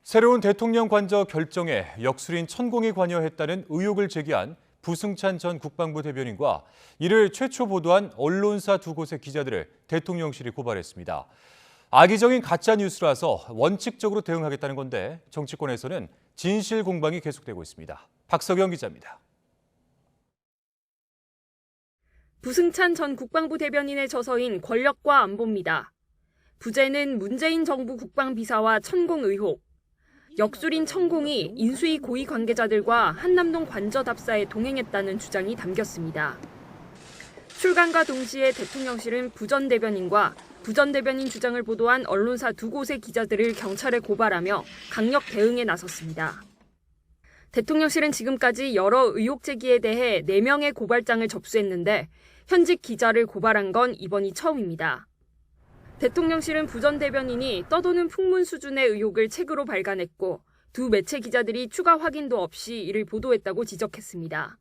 새로운 대통령 관저 결정에 역술인 천공이 관여했다는 의혹을 제기한 부승찬 전 국방부 대변인과 이를 최초 보도한 언론사 두 곳의 기자들을 대통령실이 고발했습니다. 악의적인 가짜뉴스라서 원칙적으로 대응하겠다는 건데 정치권에서는 진실 공방이 계속되고 있습니다. 박석영 기자입니다. 부승찬 전 국방부 대변인의 저서인 권력과 안보입니다. 부제는 문재인 정부 국방비사와 천공 의혹. 역술인 천공이 인수위 고위 관계자들과 한남동 관저 답사에 동행했다는 주장이 담겼습니다. 출간과 동시에 대통령실은 부 전 대변인과 부 전 대변인 주장을 보도한 언론사 두 곳의 기자들을 경찰에 고발하며 강력 대응에 나섰습니다. 대통령실은 지금까지 여러 의혹 제기에 대해 4명의 고발장을 접수했는데 현직 기자를 고발한 건 이번이 처음입니다. 대통령실은 부 전 대변인이 떠도는 풍문 수준의 의혹을 책으로 발간했고 두 매체 기자들이 추가 확인도 없이 이를 보도했다고 지적했습니다.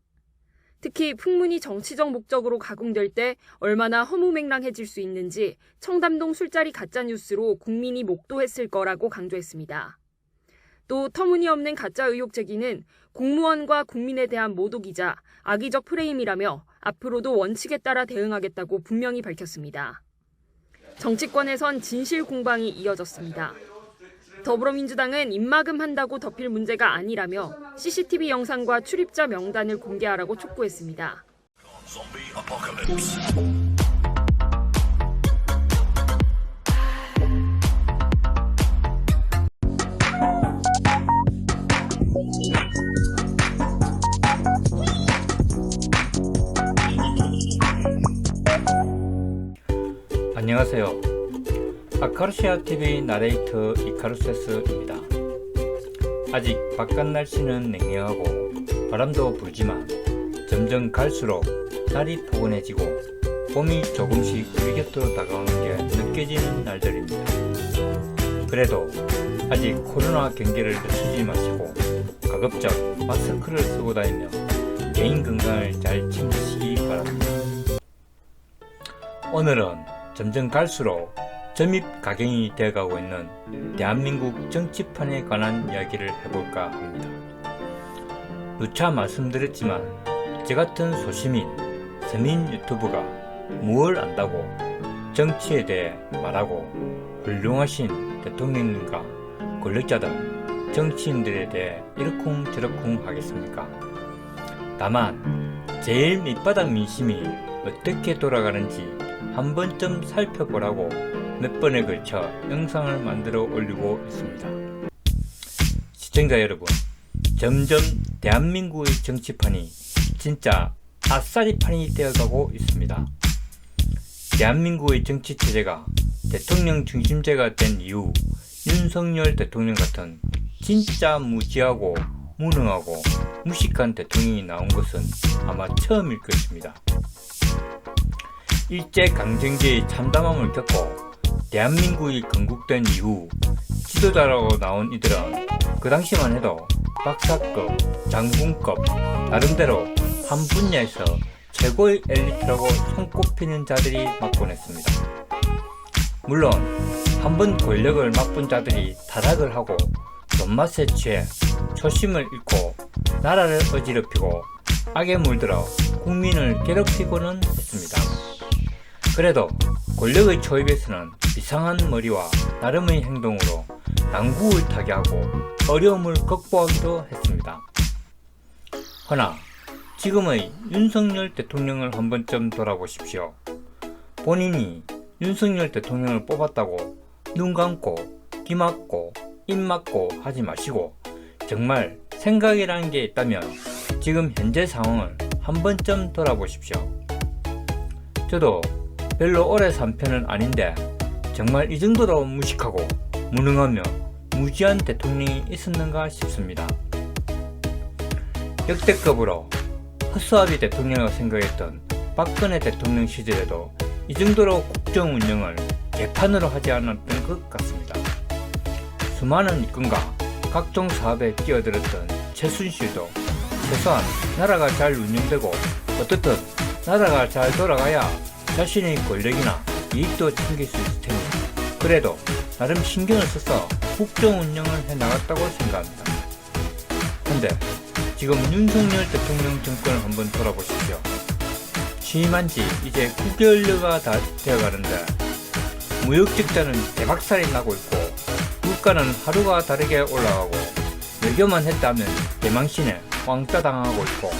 특히 풍문이 정치적 목적으로 가공될 때 얼마나 허무맹랑해질 수 있는지 청담동 술자리 가짜뉴스로 국민이 목도했을 거라고 강조했습니다. 또 터무니없는 가짜 의혹 제기는 공무원과 국민에 대한 모독이자 악의적 프레임이라며 앞으로도 원칙에 따라 대응하겠다고 분명히 밝혔습니다. 정치권에선 진실 공방이 이어졌습니다. 더불어민주당은 입막음 한다고 덮일 문제가 아니라며 CCTV 영상과 출입자 명단을 공개하라고 촉구했습니다. 안녕하세요. 아카루시아TV 나레이터 이카루세스입니다. 아직 바깥 날씨는 냉랭하고 바람도 불지만 점점 갈수록 날이 포근해지고 봄이 조금씩 우리 곁으로 다가오는 게 느껴지는 날들입니다. 그래도 아직 코로나 경계를 늦추지 마시고 가급적 마스크를 쓰고 다니며 개인 건강을 잘 챙기시기 바랍니다. 오늘은 점점 갈수록 점입 가경이 되어가고 있는 대한민국 정치판에 관한 이야기를 해볼까 합니다. 누차 말씀드렸지만 저 같은 소시민, 서민 유튜브가 무엇을 안다고 정치에 대해 말하고 훌륭하신 대통령님과 권력자들, 정치인들에 대해 이러쿵저러쿵 하겠습니까? 다만 제일 밑바닥 민심이 어떻게 돌아가는지 한 번쯤 살펴보라고 몇 번에 걸쳐 영상을 만들어 올리고 있습니다. 시청자 여러분, 점점 대한민국의 정치판이 진짜 아싸리판이 되어가고 있습니다. 대한민국의 정치체제가 대통령 중심제가 된 이후 윤석열 대통령 같은 진짜 무지하고 무능하고 무식한 대통령이 나온 것은 아마 처음일 것입니다. 일제강점기의 참담함을 겪고 대한민국이 건국된 이후 지도자라고 나온 이들은 그 당시만 해도 박사급, 장군급, 나름대로 한 분야에서 최고의 엘리트라고 손꼽히는 자들이 맡곤 했습니다. 물론 한번 권력을 맛본 자들이 타락을 하고 돈맛에 취해 초심을 잃고 나라를 어지럽히고 악에 물들어 국민을 괴롭히고는 했습니다. 그래도 권력의 초입에서는 이상한 머리와 나름의 행동으로 난국을 타개하고 어려움을 극복하기도 했습니다. 허나 지금의 윤석열 대통령을 한 번쯤 돌아보십시오. 본인이 윤석열 대통령을 뽑았다고 눈 감고 귀 막고 입 막고 하지 마시고 정말 생각이라는 게 있다면 지금 현재 상황을 한 번쯤 돌아보십시오. 저도 별로 오래 산 편은 아닌데 정말 이 정도로 무식하고 무능하며 무지한 대통령이 있었는가 싶습니다. 역대급으로 허수아비 대통령이라고 생각했던 박근혜 대통령 시절에도 이 정도로 국정 운영을 개판으로 하지 않았던 것 같습니다. 수많은 입건과 각종 사업에 끼어들었던 최순실도 최소한 나라가 잘 운영되고 어떻든 나라가 잘 돌아가야 자신의 권력이나 이익도 챙길 수 있을 테니 그래도 나름 신경을 써서 국정 운영을 해나갔다고 생각합니다. 근데 지금 윤석열 대통령 정권을 한번 돌아보십시오. 취임한 지 이제 9개월여가 다 되어가는데 무역적자는 대박살이 나고 있고 물가는 하루가 다르게 올라가고 외교만 했다면 대망신에 왕따 당하고 있고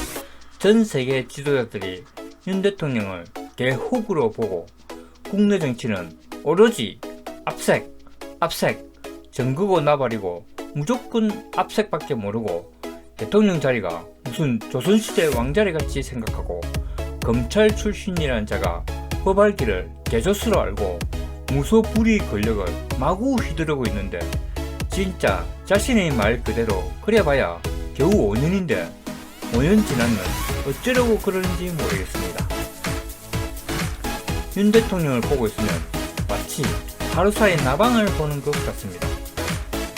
전 세계 지도자들이 윤 대통령을 개호구로 보고 국내 정치는 오로지 압색, 정그고 나발이고 무조건 압색밖에 모르고 대통령 자리가 무슨 조선시대 왕자리 같이 생각하고 검찰 출신이라는 자가 법알기를 개조수로 알고 무소불위 권력을 마구 휘두르고 있는데 진짜 자신의 말 그대로 그래봐야 겨우 5년인데 5년 지나면 어쩌려고 그러는지 모르겠습니다. 윤 대통령을 보고 있으면 마치 하루사이 나방을 보는 것 같습니다.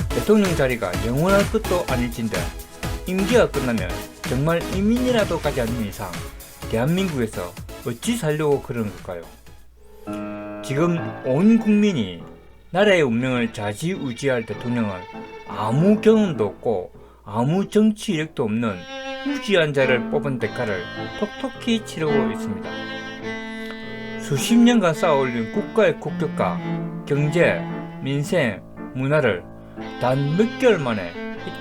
대통령 자리가 영원할 것도 아닐진데 임기가 끝나면 정말 이민이라도 가지 않는 이상 대한민국에서 어찌 살려고 그러는 걸까요? 지금 온 국민이 나라의 운명을 좌지우지할 대통령을 아무 경험도 없고 아무 정치 이력도 없는 무지한 자를 뽑은 대가를 톡톡히 치르고 있습니다. 수십 년간 쌓아올린 국가의 국격과 경제, 민생, 문화를 단 몇 개월 만에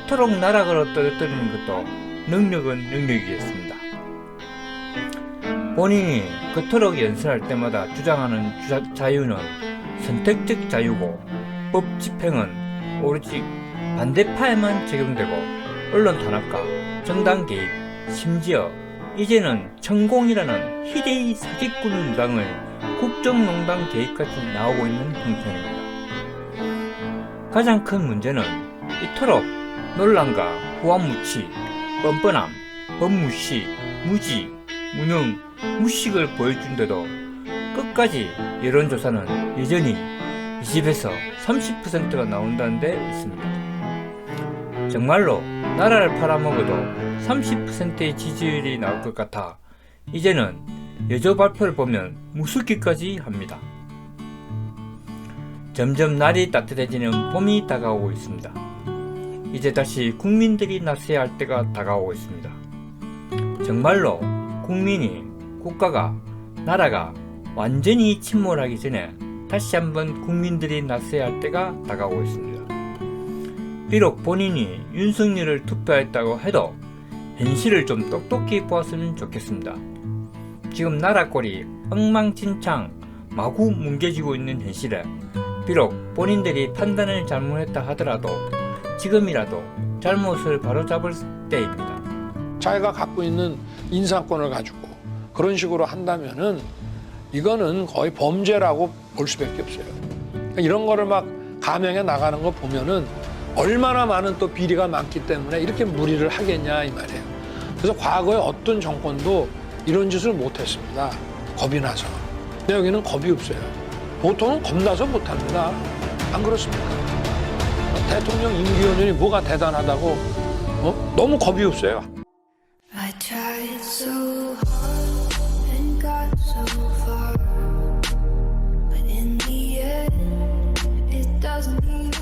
이토록 나락으로 떨어뜨리는 것도 능력은 능력이겠습니다. 본인이 그토록 연설할 때마다 주장하는 자유는 선택적 자유고 법 집행은 오로지 반대파에만 적용되고 언론 탄압과 정당 개입, 심지어 이제는 천공이라는 희대의 사기꾼 무당의 국정농단 개입까지 나오고 있는 형편입니다. 가장 큰 문제는 이토록 논란과 후한무치, 뻔뻔함, 법무시, 무지, 무능, 무식을 보여준데도 끝까지 여론조사는 여전히 20에서 30%가 나온다는 데 있습니다. 정말로 나라를 팔아먹어도 30%의 지지율이 나올 것 같아 이제는 여조 발표를 보면 무섭기까지 합니다. 점점 날이 따뜻해지는 봄이 다가오고 있습니다. 이제 다시 국민들이 나서야 할 때가 다가오고 있습니다. 정말로 국민이, 국가가, 나라가 완전히 침몰하기 전에 다시 한번 국민들이 나서야 할 때가 다가오고 있습니다. 비록 본인이 윤석열을 투표했다고 해도 현실을 좀 똑똑히 보았으면 좋겠습니다. 지금 나라 꼴이 엉망진창 마구 뭉개지고 있는 현실에 비록 본인들이 판단을 잘못했다 하더라도 지금이라도 잘못을 바로잡을 때입니다. 자기가 갖고 있는 인사권을 가지고 그런 식으로 한다면은 이거는 거의 범죄라고 볼 수밖에 없어요. 그러니까 이런 거를 막 감행해 나가는 거 보면은 얼마나 많은 또 비리가 많기 때문에 이렇게 무리를 하겠냐 이 말이에요. 그래서 과거에 어떤 정권도 이런 짓을 못했습니다. 겁이 나서. 근데 여기는 겁이 없어요. 보통은 겁나서 못합니다. 안 그렇습니까? 대통령 임기연연이 뭐가 대단하다고 너무 겁이 없어요. I tried so hard and got so far, but in the end, it doesn't even